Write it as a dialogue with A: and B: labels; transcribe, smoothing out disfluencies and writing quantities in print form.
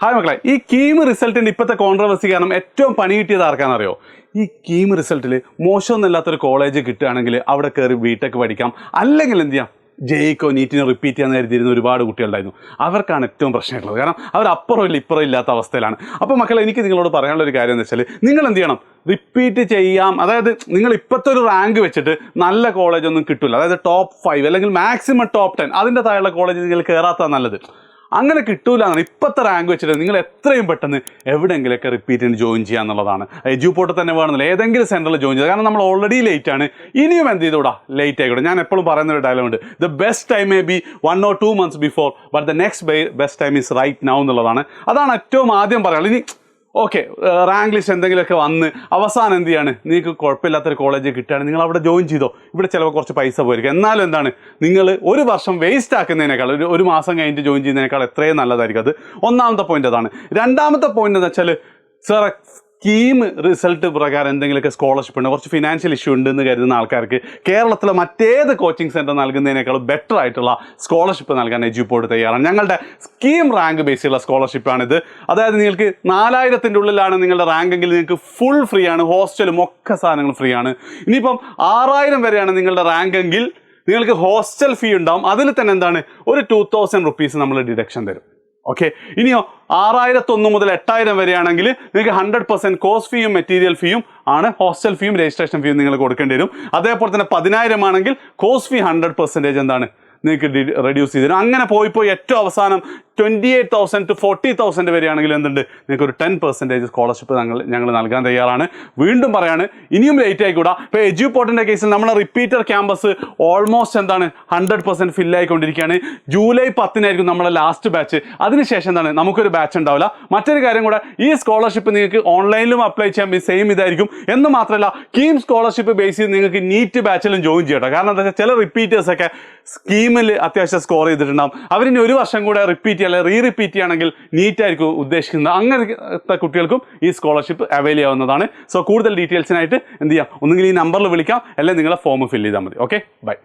A: Hi മക്കളെ, ഈ കീം റിസൾട്ടിൻ്റെ ഇപ്പോഴത്തെ കോൺട്രവേഴ്സി കാരണം ഏറ്റവും പണി കിട്ടിയത് ആർക്കാണെന്നറിയോ? ഈ കീം റിസൾട്ടിൽ മോശമൊന്നുമില്ലാത്തൊരു കോളേജ് കിട്ടുകയാണെങ്കിൽ അവിടെ കയറി ബിടെക് പഠിക്കാം, അല്ലെങ്കിൽ എന്ത് ചെയ്യാം, ജെയ്ക്കോ നീറ്റിനെ റിപ്പീറ്റ് ചെയ്യാൻ കരുതിയിരുന്ന ഒരുപാട് കുട്ടികളുണ്ടായിരുന്നു. അവർക്കാണ് ഏറ്റവും പ്രശ്നമായിട്ടുള്ളത്. കാരണം അവർ അപ്പുറം ഇല്ല ഇപ്പുറം ഇല്ലാത്ത അവസ്ഥയിലാണ്. അപ്പോൾ മക്കളെ, എനിക്ക് നിങ്ങളോട് പറയാനുള്ള ഒരു കാര്യം എന്ന് വെച്ചാൽ, നിങ്ങൾ എന്ത് ചെയ്യണം, റിപ്പീറ്റ് ചെയ്യാം. അതായത് നിങ്ങൾ ഇപ്പോഴത്തെ ഒരു റാങ്ക് വെച്ചിട്ട് നല്ല കോളേജൊന്നും കിട്ടില്ല. അതായത് ടോപ്പ് 5 അല്ലെങ്കിൽ മാക്സിമം ടോപ്പ് 10 അതിൻ്റെ താഴെയുള്ള കോളേജ് നിങ്ങൾ കയറാത്തതാണ് നല്ലത്. അങ്ങനെ കിട്ടൂല എന്നാണ് ഇപ്പോഴത്തെ റാങ്ക് വെച്ചിട്ട് നിങ്ങൾ എത്രയും പെട്ടെന്ന് എവിടെയെങ്കിലുമൊക്കെ റിപ്പീറ്റിന് ജോയിൻ ചെയ്യുക എന്നുള്ളതാണ്. എഡ്യൂപോർട്ടിൽ തന്നെ വേണമെന്നില്ല, ഏതെങ്കിലും സെൻറ്ററിൽ ജോയിൻ ചെയ്യുക. കാരണം നമ്മൾ ഓൾറെഡി ലേറ്റ് ആണ്, ഇനിയും എന്ത് ചെയ്തുകൂടാ, ലേറ്റ് ആയിക്കോട്ടെ. ഞാൻ എപ്പോഴും പറയുന്ന ഒരു ഡയലോഗ് ഉണ്ട്, the best time may be 1 or 2 months before, but the next best time is right now എന്നുള്ളതാണ്. അതാണ് ഏറ്റവും ആദ്യം പറയാനുള്ളത്. ഇനി ഓക്കെ, റാങ്ക് ലിസ്റ്റ് എന്തെങ്കിലുമൊക്കെ വന്ന് അവസാനം എന്ത് ചെയ്യാണ്, നിങ്ങൾക്ക് കുഴപ്പമില്ലാത്തൊരു കോളേജ് കിട്ടുകയാണെങ്കിൽ നിങ്ങൾ അവിടെ ജോയിൻ ചെയ്തോ. ഇവിടെ ചിലപ്പോൾ കുറച്ച് പൈസ പോയിരിക്കും, എന്നാലും എന്താണ്, നിങ്ങൾ ഒരു വർഷം വേസ്റ്റ് ആക്കുന്നതിനേക്കാൾ ഒരു മാസം കഴിഞ്ഞിട്ട് ജോയിൻ ചെയ്യുന്നതിനേക്കാൾ എത്രയും നല്ലതായിരിക്കും. അത് ഒന്നാമത്തെ പോയിന്റ് അതാണ്. രണ്ടാമത്തെ പോയിന്റ് എന്ന് വെച്ചാൽ, സാർ സ്കീം റിസൾട്ട് പ്രകാരം എന്തെങ്കിലുമൊക്കെ സ്കോളർഷിപ്പ് ഉണ്ട്, കുറച്ച് ഫിനാൻഷ്യൽ ഇഷ്യൂ ഉണ്ടെന്ന് കരുതുന്ന ആൾക്കാർക്ക് കേരളത്തിലെ മറ്റേത് കോച്ചിങ് സെൻറ്റർ നൽകുന്നതിനേക്കാളും ബെറ്റർ ആയിട്ടുള്ള സ്കോളർഷിപ്പ് നൽകാൻ എഡ്യൂപോർട്ട് തയ്യാറാണ്. ഞങ്ങളുടെ സ്കീം റാങ്ക് ബേസിലുള്ള സ്കോളർഷിപ്പാണിത്. അതായത് നിങ്ങൾക്ക് 4000-ൻ്റെ ഉള്ളിലാണ് നിങ്ങളുടെ റാങ്കെങ്കിൽ നിങ്ങൾക്ക് ഫുൾ ഫ്രീ ആണ്, ഹോസ്റ്റലും ഒക്കെ സാധനങ്ങളും ഫ്രീ ആണ്. ഇനിയിപ്പം 6000 വരെയാണ് നിങ്ങളുടെ റാങ്കെങ്കിൽ നിങ്ങൾക്ക് ഹോസ്റ്റൽ ഫീ ഉണ്ടാവും. അതിൽ തന്നെ എന്താണ്, ഒരു 2000 rupees നമ്മൾ ഡിഡക്ഷൻ തരും. ഓക്കെ, ഇനിയോ 6001 മുതൽ 8000 വരെയാണെങ്കിൽ നിങ്ങൾക്ക് 100% കോഴ്സ് ഫീയും മെറ്റീരിയൽ ഫീയും ആണ്. ഹോസ്റ്റൽ ഫീയും രജിസ്ട്രേഷൻ ഫീയും നിങ്ങൾ കൊടുക്കേണ്ടി വരും. അതേപോലെ തന്നെ 10000 ആണെങ്കിൽ കോഴ്സ് ഫീ 100% എന്താണ് നിങ്ങൾക്ക് റെഡ്യൂസ് ചെയ്ത് തരും. അങ്ങനെ പോയി ഏറ്റവും അവസാനം 28,000 to 40,000 വരെയാണെങ്കിൽ എന്തുണ്ട്, നിങ്ങൾക്ക് ഒരു 10% സ്കോളർഷിപ്പ് ഞങ്ങൾ നൽകാൻ തയ്യാറാണ്. വീണ്ടും പറയാണ്, ഇനിയും ലേറ്റ് ആയിക്കൂടാ. ഇപ്പോൾ എഡ്യൂപോർട്ടിൻ്റെ കേസിൽ നമ്മളെ റിപ്പീറ്റർ ക്യാമ്പസ് ഓൾമോസ്റ്റ് എന്താണ് 100% ഫില്ലായിക്കൊണ്ടിരിക്കുകയാണ്. ജൂലൈ 10-നായിരിക്കും നമ്മളെ ലാസ്റ്റ് ബാച്ച്. അതിനുശേഷം എന്താണ്, നമുക്കൊരു ബാച്ച് ഉണ്ടാവില്ല. മറ്റൊരു കാര്യം കൂടെ, ഈ സ്കോളർഷിപ്പ് നിങ്ങൾക്ക് ഓൺലൈനിലും അപ്ലൈ ചെയ്യാൻ സെയിം ഇതായിരിക്കും. എന്ന് മാത്രമല്ല, കീം സ്കോളർഷിപ്പ് ബേസ് ചെയ്ത് നിങ്ങൾക്ക് നീറ്റ് ബാച്ചിലും ജോയിൻ ചെയ്യട്ടോ. കാരണം എന്താ വെച്ചാൽ, ചില റിപ്പീറ്റേഴ്സൊക്കെ സ്കീമിൽ അത്യാവശ്യം സ്കോർ ചെയ്തിട്ടുണ്ടാകും. അവരിനി ഒരു വർഷം കൂടെ റിപ്പീറ്റ് റിപ്പീറ്റ് ചെയ്യുകയാണെങ്കിൽ നീറ്റായിരിക്കും ഉദ്ദേശിക്കുന്നത്. അങ്ങനത്തെ കുട്ടികൾക്കും ഈ സ്കോളർഷിപ്പ് അവൈൽ ചെയ്യാവുന്നതാണ്. സോ കൂടുതൽ ഡീറ്റെയിൽസിനായിട്ട് എന്ത് ചെയ്യാം, ഒന്നുകിൽ ഈ നമ്പറിൽ വിളിക്കാം, അല്ലെങ്കിൽ നിങ്ങളെ ഫോം ഫില്ല് ചെയ്താൽ മതി. Okay, by.